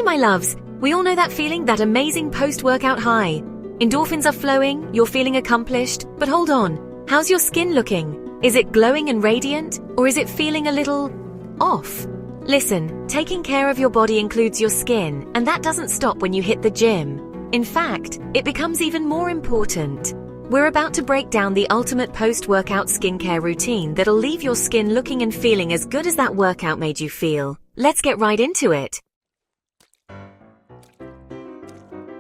my loves, we all know that feeling, that amazing post-workout high. Endorphins are flowing, you're feeling accomplished, but hold on, how's your skin looking? Is it glowing and radiant, or is it feeling a little off? Listen, taking care of your body includes your skin, and that doesn't stop when you hit the gym. In fact, it becomes even more important. We're about to break down the ultimate post-workout skincare routine that'll leave your skin looking and feeling as good as that workout made you feel. Let's get right into it.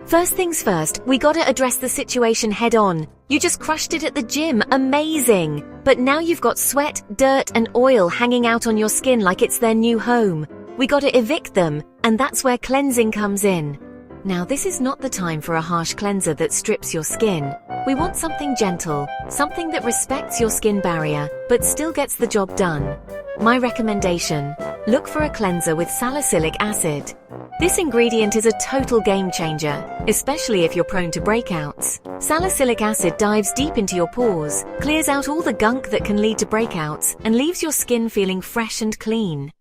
First things first, we gotta address the situation head on. You just crushed it at the gym, amazing! But now you've got sweat, dirt, and oil hanging out on your skin like it's their new home. We gotta evict them, and that's where cleansing comes in. Now, this is not the time for a harsh cleanser that strips your skin. We want something gentle, something that respects your skin barrier, but still gets the job done. My recommendation: look for a cleanser with salicylic acid. This ingredient is a total game changer, especially if you're prone to breakouts. Salicylic acid dives deep into your pores, clears out all the gunk that can lead to breakouts, and leaves your skin feeling fresh and clean.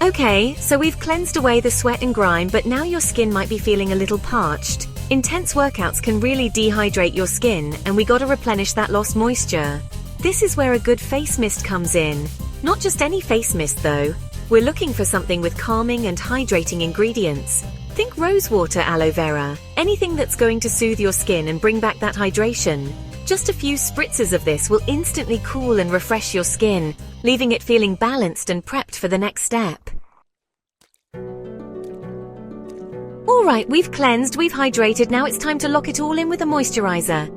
Okay, so we've cleansed away the sweat and grime, but now your skin might be feeling a little parched. Intense workouts can really dehydrate your skin, and we gotta replenish that lost moisture. This is where a good face mist comes in. Not just any face mist though. We're looking for something with calming and hydrating ingredients. Think rose water, aloe vera, anything that's going to soothe your skin and bring back that hydration. Just a few spritzes of this will instantly cool and refresh your skin, leaving it feeling balanced and prepped for the next step. Alright, we've cleansed, we've hydrated, now it's time to lock it all in with a moisturizer.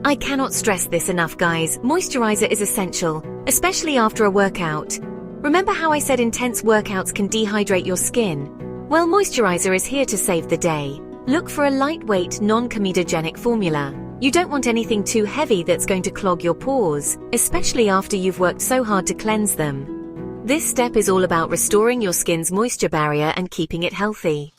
I cannot stress this enough, guys. Moisturizer is essential, especially after a workout. Remember how I said intense workouts can dehydrate your skin? Well, moisturizer is here to save the day. Look for a lightweight, non-comedogenic formula. You don't want anything too heavy that's going to clog your pores, especially after you've worked so hard to cleanse them. This step is all about restoring your skin's moisture barrier and keeping it healthy.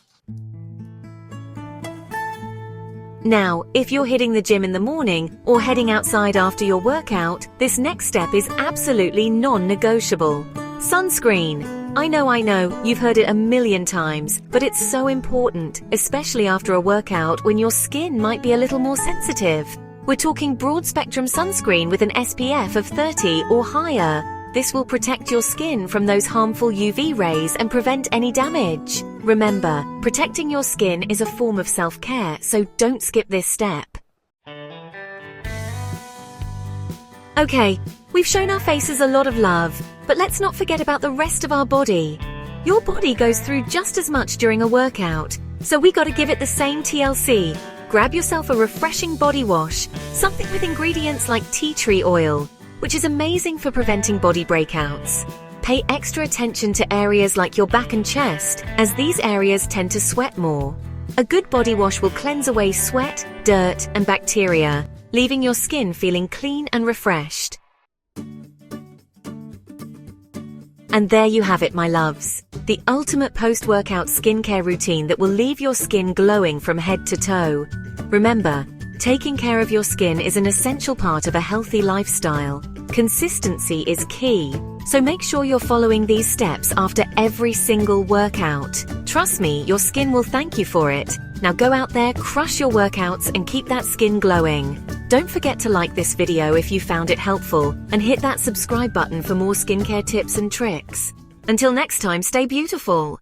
Now, if you're hitting the gym in the morning or heading outside after your workout, this next step is absolutely non-negotiable. Sunscreen. I know, you've heard it a million times, but it's so important, especially after a workout when your skin might be a little more sensitive. We're talking broad-spectrum sunscreen with an SPF of 30 or higher. This will protect your skin from those harmful UV rays and prevent any damage. Remember, protecting your skin is a form of self-care, so don't skip this step. Okay, we've shown our faces a lot of love, but let's not forget about the rest of our body. Your body goes through just as much during a workout, so we gotta give it the same TLC. Grab yourself a refreshing body wash, something with ingredients like tea tree oil, which is amazing for preventing body breakouts. Pay extra attention to areas like your back and chest, as these areas tend to sweat more. A good body wash will cleanse away sweat, dirt, and bacteria, leaving your skin feeling clean and refreshed. And there you have it, my loves. The ultimate post-workout skincare routine that will leave your skin glowing from head to toe. Remember, taking care of your skin is an essential part of a healthy lifestyle. Consistency is key, so make sure you're following these steps after every single workout. Trust me, your skin will thank you for it. Now go out there, crush your workouts, and keep that skin glowing. Don't forget to like this video if you found it helpful, and hit that subscribe button for more skincare tips and tricks. Until next time, stay beautiful.